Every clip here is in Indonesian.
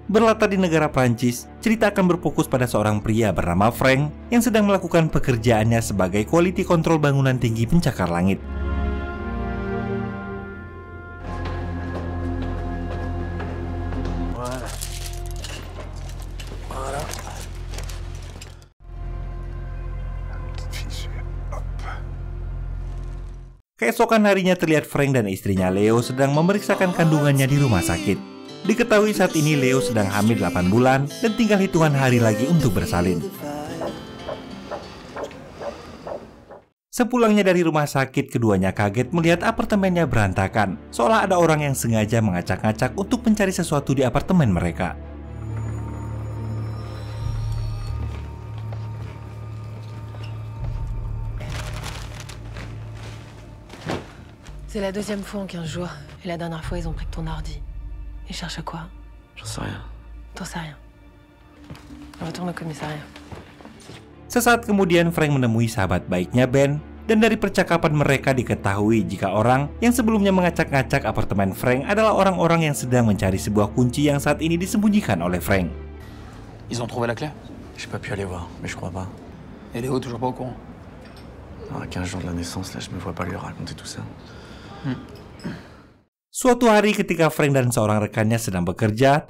Berlatar di negara Prancis, cerita akan berfokus pada seorang pria bernama Frank yang sedang melakukan pekerjaannya sebagai quality control bangunan tinggi pencakar langit. Keesokan harinya terlihat Frank dan istrinya Leo sedang memeriksakan kandungannya di rumah sakit. Diketahui saat ini Leo sedang hamil 8 bulan dan tinggal hitungan hari lagi untuk bersalin. Sepulangnya dari rumah sakit, keduanya kaget melihat apartemennya berantakan, seolah ada orang yang sengaja mengacak-ngacak untuk mencari sesuatu di apartemen mereka. C'est la deuxième fois en 15 jours. Et la dernière fois, ils ont pris que ton ordi. Ils cherchent quoi? J'en sais rien. T'en sais rien. Retourne au commissariat. Sesaat kemudian Frank menemui sahabat baiknya Ben, dan dari percakapan mereka diketahui jika orang yang sebelumnya mengacak-ngacak apartemen Frank adalah orang-orang yang sedang mencari sebuah kunci yang saat ini disembunyikan oleh Frank. Ils ont trouvé la clé? J'ai pas pu aller voir, mais je crois pas. Et Léo toujours pas au courant? À 15 jours de la naissance, là, je me vois pas lui raconter tout ça. Suatu hari ketika Frank dan seorang rekannya sedang bekerja,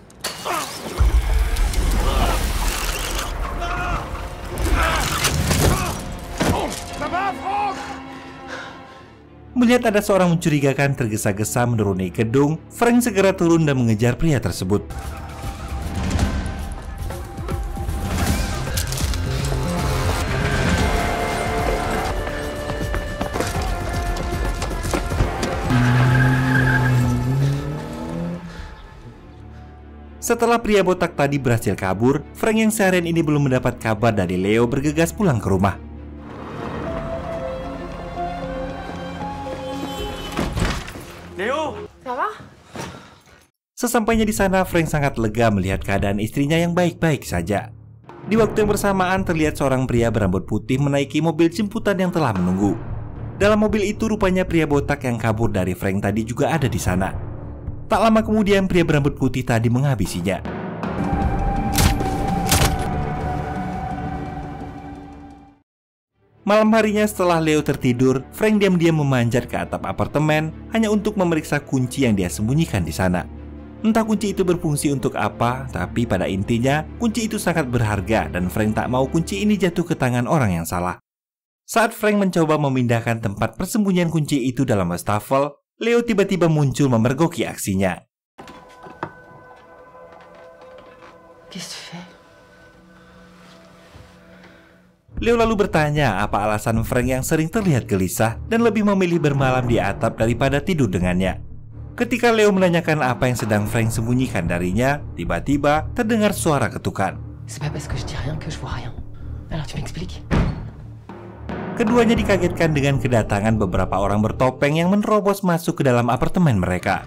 melihat ada seorang mencurigakan tergesa-gesa menuruni gedung, Frank segera turun dan mengejar pria tersebut. Setelah pria botak tadi berhasil kabur, Frank yang seharian ini belum mendapat kabar dari Leo bergegas pulang ke rumah. Léo! Ça va? Sesampainya di sana, Frank sangat lega melihat keadaan istrinya yang baik-baik saja. Di waktu yang bersamaan terlihat seorang pria berambut putih menaiki mobil jemputan yang telah menunggu. Dalam mobil itu rupanya pria botak yang kabur dari Frank tadi juga ada di sana. Tak lama kemudian pria berambut putih tadi menghabisinya. Malam harinya setelah Leo tertidur, Frank diam-diam memanjat ke atap apartemen hanya untuk memeriksa kunci yang dia sembunyikan di sana. Entah kunci itu berfungsi untuk apa, tapi pada intinya kunci itu sangat berharga dan Frank tak mau kunci ini jatuh ke tangan orang yang salah. Saat Frank mencoba memindahkan tempat persembunyian kunci itu dalam wastafel, Leo tiba-tiba muncul memergoki aksinya. Qu'est-ce que tu fais? Leo lalu bertanya apa alasan Frank yang sering terlihat gelisah dan lebih memilih bermalam di atap daripada tidur dengannya. Ketika Leo menanyakan apa yang sedang Frank sembunyikan darinya, tiba-tiba terdengar suara ketukan. C'est pas parce que je dis rien que je vois rien. Alors tu m'expliques? Keduanya dikagetkan dengan kedatangan beberapa orang bertopeng yang menerobos masuk ke dalam apartemen mereka.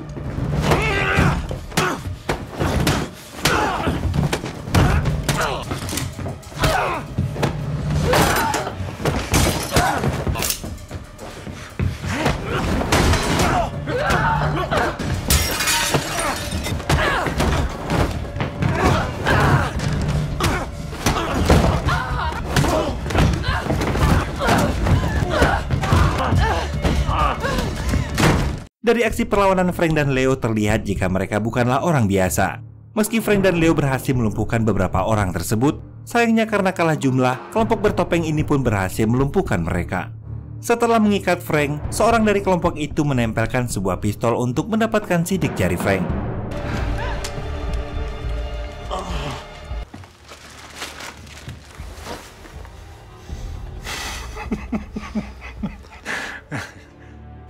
Dari aksi perlawanan Frank dan Leo terlihat jika mereka bukanlah orang biasa. Meski Frank dan Leo berhasil melumpuhkan beberapa orang tersebut, sayangnya karena kalah jumlah, kelompok bertopeng ini pun berhasil melumpuhkan mereka. Setelah mengikat Frank, seorang dari kelompok itu menempelkan sebuah pistol untuk mendapatkan sidik jari Frank.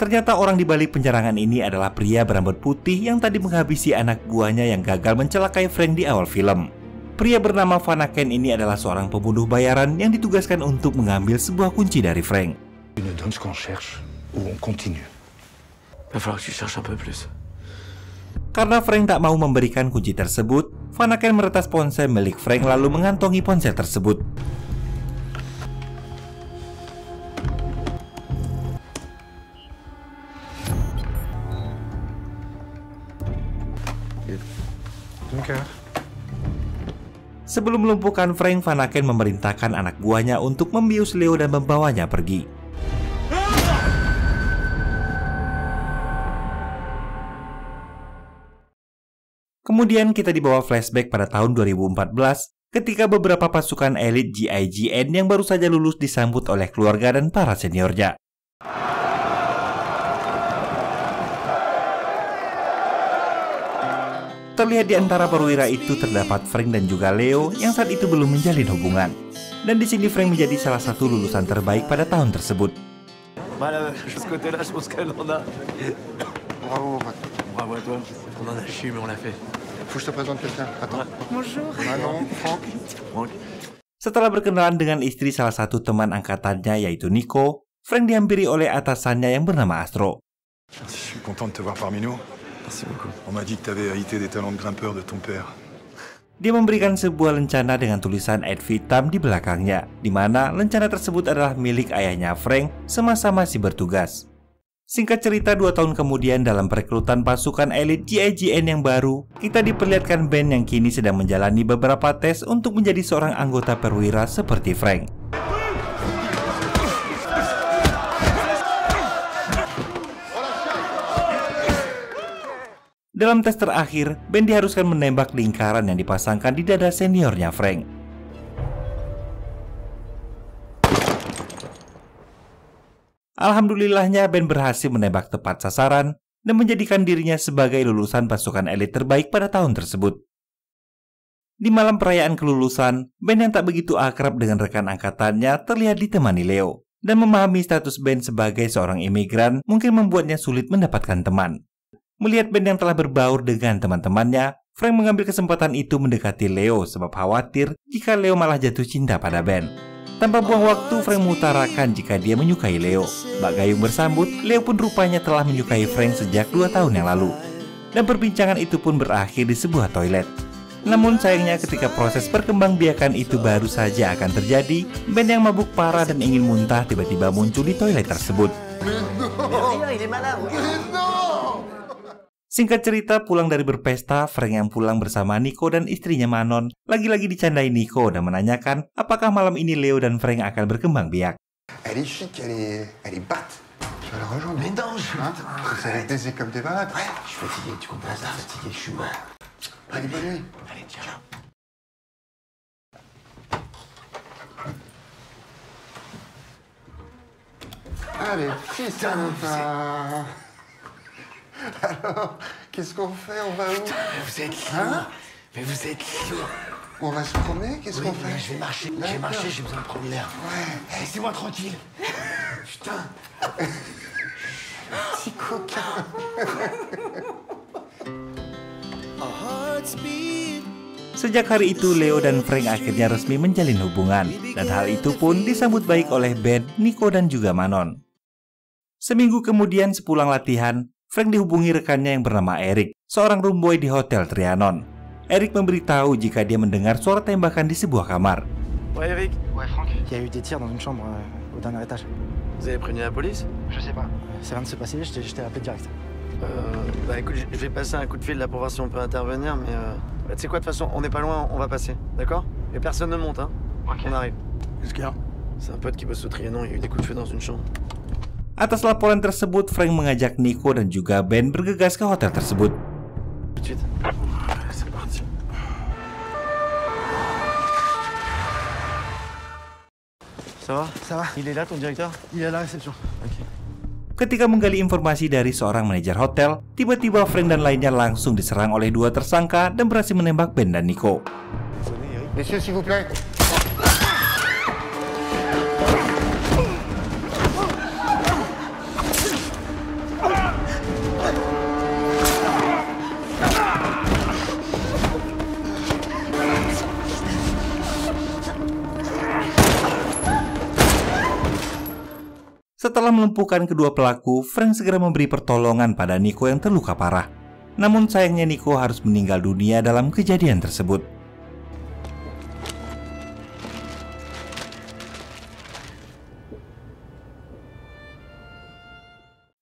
Ternyata orang di balik penyerangan ini adalah pria berambut putih yang tadi menghabisi anak buahnya yang gagal mencelakai Frank di awal film. Pria bernama Vanaken ini adalah seorang pembunuh bayaran yang ditugaskan untuk mengambil sebuah kunci dari Frank. Tu nous donnes ce qu'on cherche ou on continue. Va falloir que tu cherches un peu plus. Karena Frank tak mau memberikan kunci tersebut, Vanaken meretas ponsel milik Frank lalu mengantongi ponsel tersebut. Ton cœur. Sebelum melumpuhkan Frank, Van Aken memerintahkan anak buahnya untuk membius Leo dan membawanya pergi. Kemudian kita dibawa flashback pada tahun 2014 ketika beberapa pasukan elit GIGN yang baru saja lulus disambut oleh keluarga dan para seniornya. Terlihat di antara perwira itu terdapat Frank dan juga Leo yang saat itu belum menjalin hubungan. Dan di sini Frank menjadi salah satu lulusan terbaik pada tahun tersebut. Bravo, Bravo à toi. On en a chié, mais on l'a fait. Faut que je te présente quelqu'un. Attends. Bonjour. Manon, Franck. Franck. Setelah berkenalan dengan istri salah satu teman angkatannya yaitu Nico, Frank dihampiri oleh atasannya yang bernama Astro. Je suis content de te voir parmi nous. Merci beaucoup. On m'a dit que tu avais hérité des talents de grimpeur de ton père. Dia memberikan sebuah lencana dengan tulisan ad vitam di belakangnya, di mana lencana tersebut adalah milik ayahnya Frank semasa masih bertugas. Singkat cerita, 2 tahun kemudian dalam perekrutan pasukan elit GIGN yang baru, kita diperlihatkan Ben yang kini sedang menjalani beberapa tes untuk menjadi seorang anggota perwira seperti Frank. Dalam tes terakhir, Ben diharuskan menembak lingkaran yang dipasangkan di dada seniornya Frank. Alhamdulillahnya Ben berhasil menembak tepat sasaran dan menjadikan dirinya sebagai lulusan pasukan elit terbaik pada tahun tersebut. Di malam perayaan kelulusan, Ben yang tak begitu akrab dengan rekan angkatannya terlihat ditemani Leo. Dan memahami status Ben sebagai seorang imigran mungkin membuatnya sulit mendapatkan teman. Melihat Ben yang telah berbaur dengan teman-temannya, Frank mengambil kesempatan itu mendekati Leo sebab khawatir jika Leo malah jatuh cinta pada Ben. Tanpa buang waktu, Frank mengutarakan jika dia menyukai Leo. Bak Gayung bersambut, Leo pun rupanya telah menyukai Frank sejak 2 tahun yang lalu. Dan perbincangan itu pun berakhir di sebuah toilet. Namun sayangnya ketika proses perkembangbiakan itu baru saja akan terjadi, Ben yang mabuk parah dan ingin muntah tiba-tiba muncul di toilet tersebut. Singkat cerita, pulang dari berpesta, Frank yang pulang bersama Nico dan istrinya Manon lagi-lagi dicandai Nico dan menanyakan apakah malam ini Leo dan Frank akan berkembang biak. Elle est chic, elle est batte. Tu vas la rejoindre? Mais non, ça va être baisé comme des malades. Ouais, je suis fatigué, tu comprends ça? Fatigué, je suis mort. Allez, bonne nuit. Allez, tiens. Allez, fils à enfin. Alors, qu'est-ce qu'on fait? On va où? Vous êtes lourd. Hein? Mais vous êtes lourd. On va se promener? Qu'est-ce qu'on fait? Je vais marcher. J'ai marché, j'ai besoin de prendre l'air. Ouais. Laissez-moi tranquille. Putain. Petit coquin. Sejak hari itu, Leo dan Frank akhirnya resmi menjalin hubungan. Dan hal itu pun disambut baik oleh Ben, Nico, dan juga Manon. Seminggu kemudian sepulang latihan, Frank dihubungi rekannya yang bernama Eric, seorang roomboy di Hotel Trianon. Eric memberitahu jika dia mendengar suara tembakan di sebuah kamar. Ouais, Eric. Ouais, Franck, il y a eu des tirs dans une chambre au dernier étage. Vous avez prévenu la police? Je sais pas. Ça vient de se passer, je t'ai appelé direct. Bah écoute, je vais passer un coup de fil là pour voir si on peut intervenir, mais bah, tu sais quoi, de toute façon, on n'est pas loin, on va passer, d'accord? Et personne ne monte, hein? Ok. On arrive. Qu'est-ce qu'il y a? C'est un pote qui bosse au Trianon, il y a eu des coups de feu dans une chambre. Atas laporan tersebut, Frank mengajak Nico dan juga Ben bergegas ke hotel tersebut. Tout de suite. C'est parti. Ça va? Ça va? Il est là, ton directeur? Il est à la réception. Ok. Ketika menggali informasi dari seorang manajer hotel, tiba-tiba Frank dan lainnya langsung diserang oleh 2 tersangka dan berhasil menembak Ben dan Nico. Messieurs, s'il vous plaît. Setelah melumpuhkan kedua pelaku, Frank segera memberi pertolongan pada Nico yang terluka parah. Namun sayangnya Nico harus meninggal dunia dalam kejadian tersebut.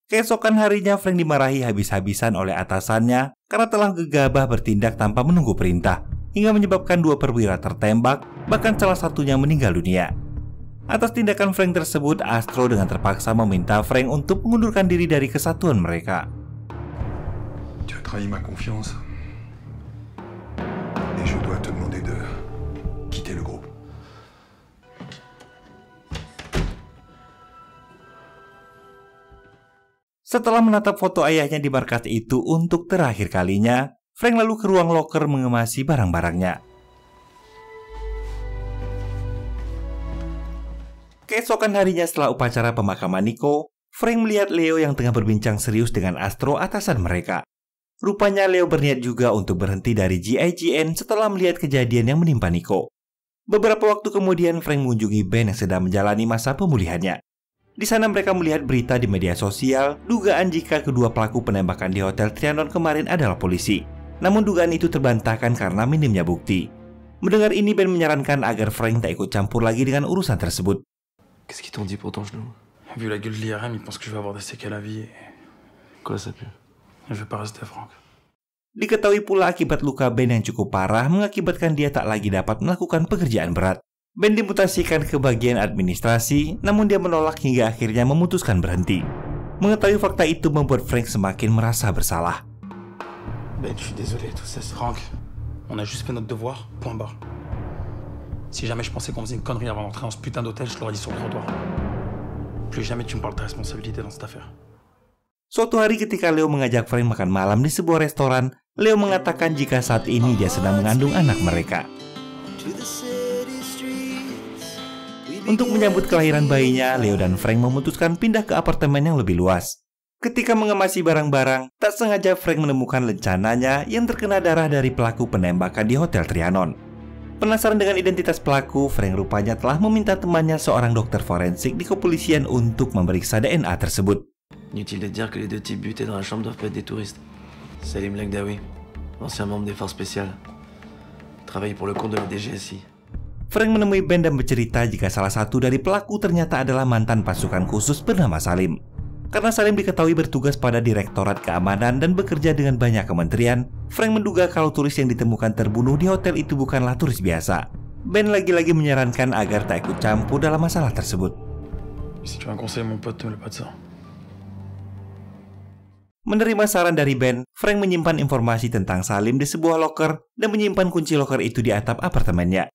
Keesokan harinya, Frank dimarahi habis-habisan oleh atasannya karena telah gegabah bertindak tanpa menunggu perintah. hingga menyebabkan 2 perwira tertembak, bahkan salah satunya meninggal dunia. Atas tindakan Frank tersebut, Astro dengan terpaksa meminta Frank untuk mengundurkan diri dari kesatuan mereka. Tu as trahi ma confiance. Et je dois te demander de quitter le groupe. Setelah menatap foto ayahnya di markas itu untuk terakhir kalinya, Frank lalu ke ruang loker mengemasi barang-barangnya. Keesokan harinya setelah upacara pemakaman Nico, Frank melihat Leo yang tengah berbincang serius dengan Astro atasan mereka. Rupanya Leo berniat juga untuk berhenti dari GIGN setelah melihat kejadian yang menimpa Nico. Beberapa waktu kemudian Frank mengunjungi Ben yang sedang menjalani masa pemulihannya. Di sana mereka melihat berita di media sosial dugaan jika kedua pelaku penembakan di Hotel Trianon kemarin adalah polisi. Namun dugaan itu terbantahkan karena minimnya bukti. Mendengar ini, Ben menyarankan agar Frank tak ikut campur lagi dengan urusan tersebut. Qu'est-ce qu'ils t'ont dit pour ton genou? Vu la gueule de l'IRM, ils pensent que je vais avoir des séquelles à vie. Quoi ça pue? Je vais pas rester Franck. Diketahui pula akibat luka Ben yang cukup parah mengakibatkan dia tak lagi dapat melakukan pekerjaan berat. Ben dimutasikan ke bagian administrasi, namun dia menolak hingga akhirnya memutuskan berhenti. Mengetahui fakta itu membuat Frank semakin merasa bersalah. Ben, je suis désolé, tout ça c'est... Franck, on a juste fait notre devoir, point barre. Si jamais je pensais qu'on faisait une connerie avant d'entrer dans ce putain d'hôtel, je l'aurais dit sur le trottoir. Plus jamais tu me parles de responsabilité dans cette affaire. Suatu hari ketika Leo mengajak Frank makan malam di sebuah restoran, Leo mengatakan jika saat ini dia sedang mengandung anak mereka. Untuk menyambut kelahiran bayinya, Leo dan Frank memutuskan pindah ke apartemen yang lebih luas. Ketika mengemasi barang-barang, tak sengaja Frank menemukan lencananya yang terkena darah dari pelaku penembakan di Hotel Trianon. Penasaran dengan identitas pelaku, Frank rupanya telah meminta temannya seorang dokter forensik di kepolisian untuk memeriksa DNA tersebut. Inutile de dire que les 2 types butés dans la chambre doivent pas être des touristes. Salim Lagdawi, ancien membre des forces spéciales, travaille pour le compte de la DGSI. Frank menemui Ben dan bercerita jika salah satu dari pelaku ternyata adalah mantan pasukan khusus bernama Salim. Karena Salim diketahui bertugas pada Direktorat Keamanan dan bekerja dengan banyak kementerian, Frank menduga kalau turis yang ditemukan terbunuh di hotel itu bukanlah turis biasa. Ben lagi-lagi menyarankan agar tak ikut campur dalam masalah tersebut. Si tu veux un conseil, mon pote, ne me pas de ça. Menerima saran dari Ben, Frank menyimpan informasi tentang Salim di sebuah loker dan menyimpan kunci loker itu di atap apartemennya.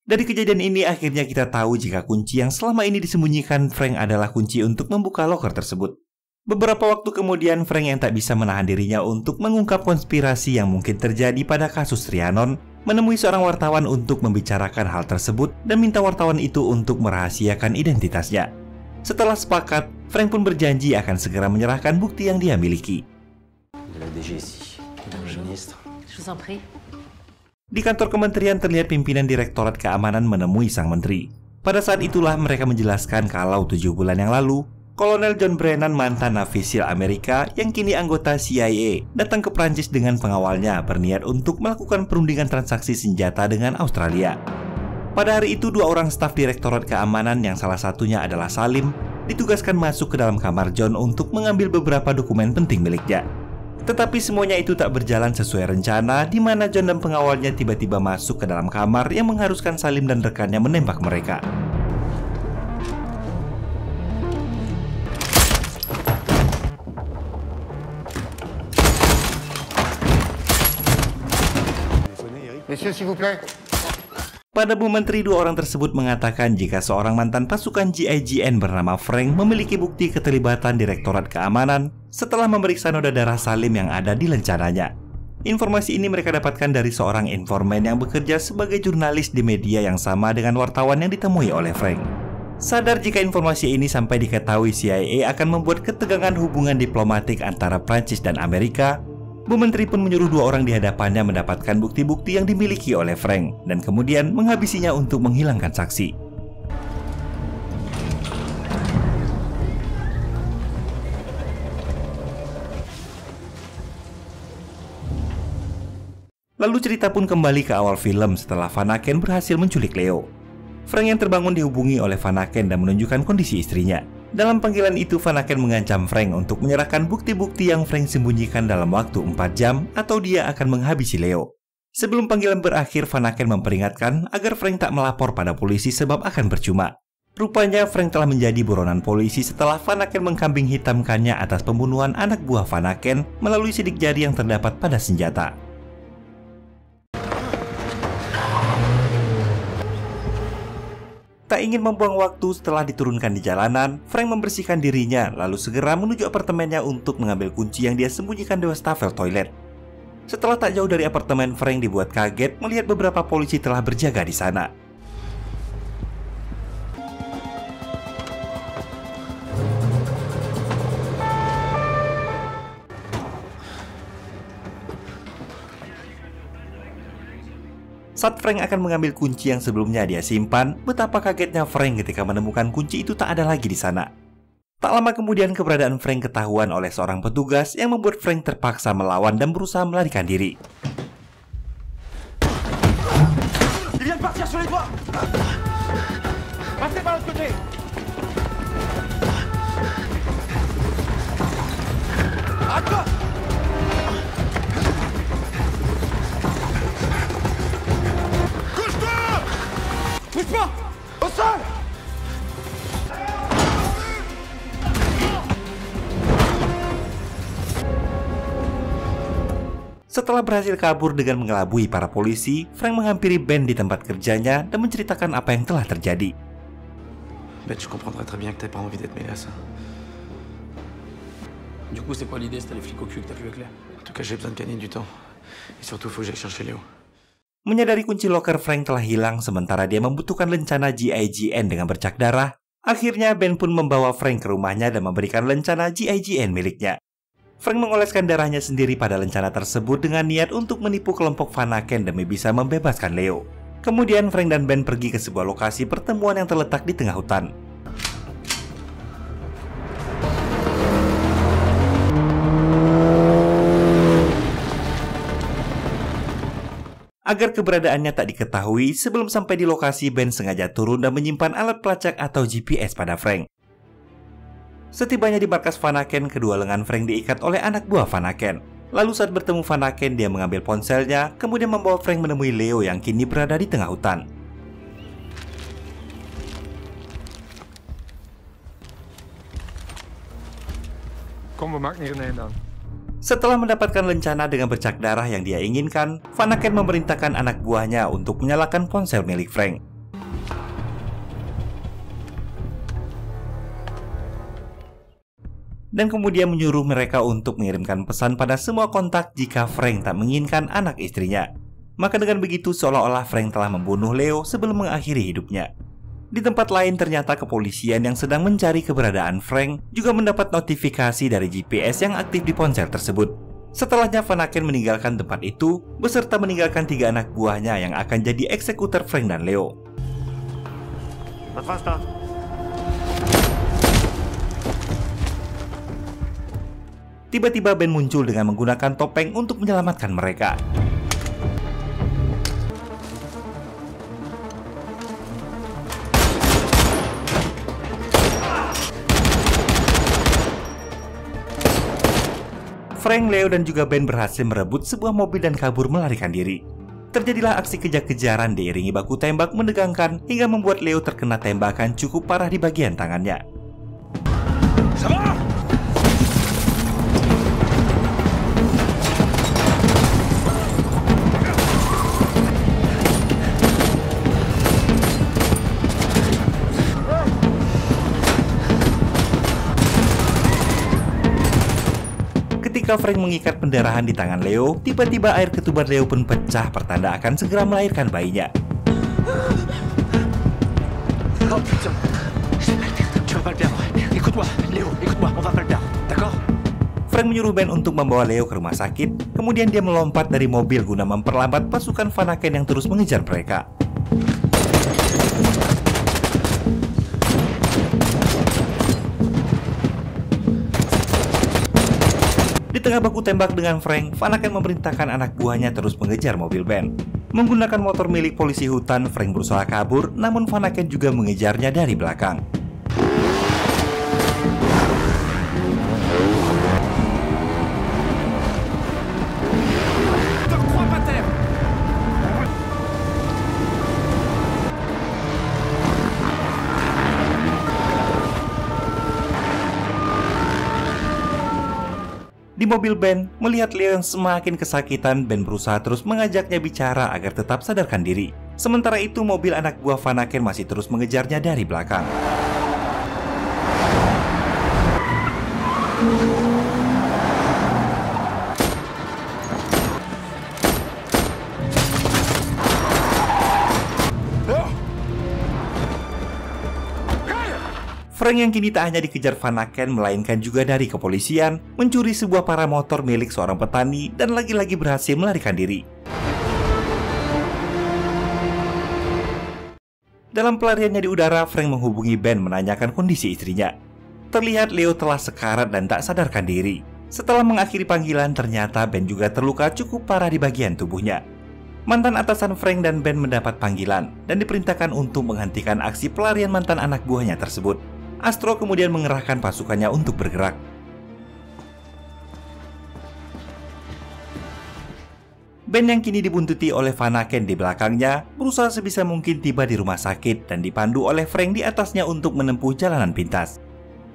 Dari kejadian ini akhirnya kita tahu jika kunci yang selama ini disembunyikan Frank adalah kunci untuk membuka loker tersebut. Beberapa waktu kemudian Frank yang tak bisa menahan dirinya untuk mengungkap konspirasi yang mungkin terjadi pada kasus Trianon, menemui seorang wartawan untuk membicarakan hal tersebut dan minta wartawan itu untuk merahasiakan identitasnya. Setelah sepakat, Frank pun berjanji akan segera menyerahkan bukti yang dia miliki. Je vous en prie. Di kantor kementerian terlihat pimpinan Direktorat Keamanan menemui sang menteri. Pada saat itulah mereka menjelaskan kalau 7 bulan yang lalu, Kolonel John Brennan, mantan navisil Amerika yang kini anggota CIA, datang ke Prancis dengan pengawalnya berniat untuk melakukan perundingan transaksi senjata dengan Australia. Pada hari itu 2 orang staf Direktorat Keamanan yang salah satunya adalah Salim ditugaskan masuk ke dalam kamar John untuk mengambil beberapa dokumen penting miliknya. Tetapi semuanya itu tak berjalan sesuai rencana, di mana John dan pengawalnya tiba-tiba masuk ke dalam kamar yang mengharuskan Salim dan rekannya menembak mereka. Messieurs, s'il vous plaît. Pada Bu Menteri, 2 orang tersebut mengatakan jika seorang mantan pasukan GIGN bernama Frank memiliki bukti keterlibatan Direktorat Keamanan setelah memeriksa noda darah Salim yang ada di lencananya. Informasi ini mereka dapatkan dari seorang informan yang bekerja sebagai jurnalis di media yang sama dengan wartawan yang ditemui oleh Frank. Sadar jika informasi ini sampai diketahui CIA akan membuat ketegangan hubungan diplomatik antara Prancis dan Amerika, Bu Menteri pun menyuruh 2 orang di hadapannya mendapatkan bukti-bukti yang dimiliki oleh Frank dan kemudian menghabisinya untuk menghilangkan saksi. Lalu cerita pun kembali ke awal film setelah Vanaken berhasil menculik Leo. Frank yang terbangun dihubungi oleh Vanaken dan menunjukkan kondisi istrinya. Dalam panggilan itu, Vanaken mengancam Frank untuk menyerahkan bukti-bukti yang Frank sembunyikan dalam waktu 4 jam atau dia akan menghabisi Leo. Sebelum panggilan berakhir, Van Aken memperingatkan agar Frank tak melapor pada polisi sebab akan percuma. Rupanya Frank telah menjadi buronan polisi setelah Van Aken mengkambing hitamkannya atas pembunuhan anak buah Van Aken melalui sidik jari yang terdapat pada senjata. Tak ingin membuang waktu setelah diturunkan di jalanan, Frank membersihkan dirinya lalu segera menuju apartemennya untuk mengambil kunci yang dia sembunyikan di wastafel toilet. Setelah tak jauh dari apartemen, Frank dibuat kaget melihat beberapa polisi telah berjaga di sana. Saat Frank akan mengambil kunci yang sebelumnya dia simpan, betapa kagetnya Frank ketika menemukan kunci itu tak ada lagi di sana. Tak lama kemudian keberadaan Frank ketahuan oleh seorang petugas yang membuat Frank terpaksa melawan dan berusaha melarikan diri. Setelah berhasil kabur dengan mengelabui para polisi, Frank menghampiri Ben di tempat kerjanya dan menceritakan apa yang telah terjadi. Ben, je comprendrais très bien que t'aies pas envie d'être mêlé à ça. Du coup, c'est quoi l'idée? C'était les flics au cul que t'as vu avec Léa? En tout cas, j'ai besoin de gagner du temps. Et surtout, faut que j'aille chercher Léo. Menyadari kunci loker Frank telah hilang sementara dia membutuhkan lencana GIGN dengan bercak darah, akhirnya Ben pun membawa Frank ke rumahnya dan memberikan lencana GIGN miliknya. Frank mengoleskan darahnya sendiri pada lencana tersebut dengan niat untuk menipu kelompok Van Aken demi bisa membebaskan Leo. Kemudian Frank dan Ben pergi ke sebuah lokasi pertemuan yang terletak di tengah hutan. Agar keberadaannya tak diketahui, sebelum sampai di lokasi, Ben sengaja turun dan menyimpan alat pelacak atau GPS pada Frank. Setibanya di markas Van Aken, kedua lengan Frank diikat oleh anak buah Van Aken. Lalu saat bertemu Van Aken, dia mengambil ponselnya, kemudian membawa Frank menemui Leo yang kini berada di tengah hutan. Setelah mendapatkan lencana dengan bercak darah yang dia inginkan, Van Aken memerintahkan anak buahnya untuk menyalakan ponsel milik Frank. Dan kemudian menyuruh mereka untuk mengirimkan pesan pada semua kontak jika Frank tak menginginkan anak istrinya. Maka dengan begitu seolah-olah Frank telah membunuh Leo sebelum mengakhiri hidupnya. Di tempat lain ternyata kepolisian yang sedang mencari keberadaan Frank juga mendapat notifikasi dari GPS yang aktif di ponsel tersebut. Setelahnya Van Aken meninggalkan tempat itu beserta meninggalkan 3 anak buahnya yang akan jadi eksekutor Frank dan Leo. Tiba-tiba Ben muncul dengan menggunakan topeng untuk menyelamatkan mereka. Frank, Leo, dan juga Ben berhasil merebut sebuah mobil dan kabur melarikan diri. Terjadilah aksi kejar-kejaran diiringi baku tembak menegangkan hingga membuat Leo terkena tembakan cukup parah di bagian tangannya. Ketika Frank mengikat pendarahan di tangan Leo, tiba-tiba air ketuban Leo pun pecah pertanda akan segera melahirkan bayinya. Frank menyuruh Ben untuk membawa Leo ke rumah sakit, kemudian dia melompat dari mobil guna memperlambat pasukan Van Aken yang terus mengejar mereka. Di tengah baku tembak dengan Frank, Van Aken memerintahkan anak buahnya terus mengejar mobil Ben. Menggunakan motor milik polisi hutan, Frank berusaha kabur, namun Van Aken juga mengejarnya dari belakang. mobil Ben, melihat Leo yang semakin kesakitan, Ben berusaha terus mengajaknya bicara agar tetap sadarkan diri. Sementara itu mobil anak buah Vanaken masih terus mengejarnya dari belakang. Frank yang kini tak hanya dikejar Vanaken, melainkan juga dari kepolisian, mencuri sebuah paramotor milik seorang petani dan lagi-lagi berhasil melarikan diri. Dalam pelariannya di udara, Frank menghubungi Ben menanyakan kondisi istrinya. Terlihat Leo telah sekarat dan tak sadarkan diri. Setelah mengakhiri panggilan, ternyata Ben juga terluka cukup parah di bagian tubuhnya. Mantan atasan Frank dan Ben mendapat panggilan dan diperintahkan untuk menghentikan aksi pelarian mantan anak buahnya tersebut. Astro kemudian mengerahkan pasukannya untuk bergerak. Ben yang kini dibuntuti oleh Vanaken di belakangnya berusaha sebisa mungkin tiba di rumah sakit dan dipandu oleh Frank di atasnya untuk menempuh jalanan pintas.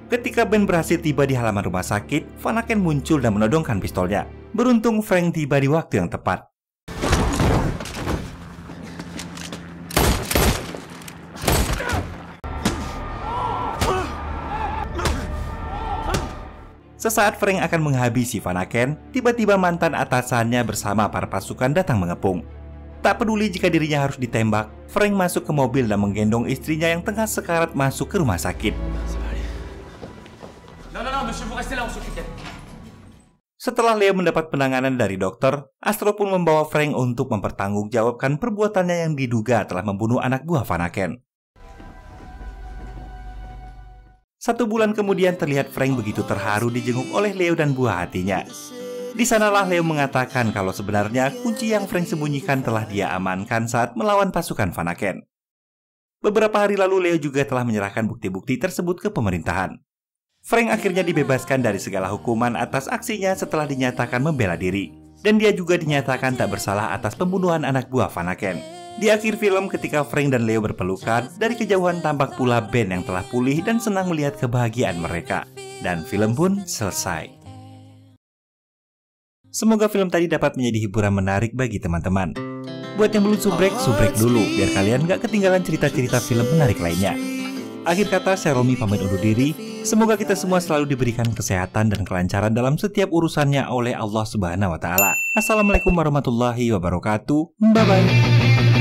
Ketika Ben berhasil tiba di halaman rumah sakit, Vanaken muncul dan menodongkan pistolnya. Beruntung Frank tiba di waktu yang tepat. Sesaat Frank akan menghabisi Vanaken, tiba-tiba mantan atasannya bersama para pasukan datang mengepung. Tak peduli jika dirinya harus ditembak, Frank masuk ke mobil dan menggendong istrinya yang tengah sekarat masuk ke rumah sakit. Setelah Leo mendapat penanganan dari dokter, Astro pun membawa Frank untuk mempertanggungjawabkan perbuatannya yang diduga telah membunuh anak buah Vanaken. 1 bulan kemudian terlihat Frank begitu terharu dijenguk oleh Leo dan buah hatinya. Di sanalah Leo mengatakan kalau sebenarnya kunci yang Frank sembunyikan telah dia amankan saat melawan pasukan Vanaken. Beberapa hari lalu Leo juga telah menyerahkan bukti-bukti tersebut ke pemerintahan. Frank akhirnya dibebaskan dari segala hukuman atas aksinya setelah dinyatakan membela diri. Dan dia juga dinyatakan tak bersalah atas pembunuhan anak buah Vanaken. Di akhir film ketika Frank dan Leo berpelukan, dari kejauhan tampak pula Ben yang telah pulih dan senang melihat kebahagiaan mereka. Dan film pun selesai. Semoga film tadi dapat menjadi hiburan menarik bagi teman-teman. Buat yang belum subrek dulu, biar kalian gak ketinggalan cerita-cerita film menarik lainnya. Akhir kata, saya Romi pamit undur diri. Semoga kita semua selalu diberikan kesehatan dan kelancaran dalam setiap urusannya oleh Allah Subhanahu wa Ta'ala. Assalamualaikum warahmatullahi wabarakatuh. Bye-bye.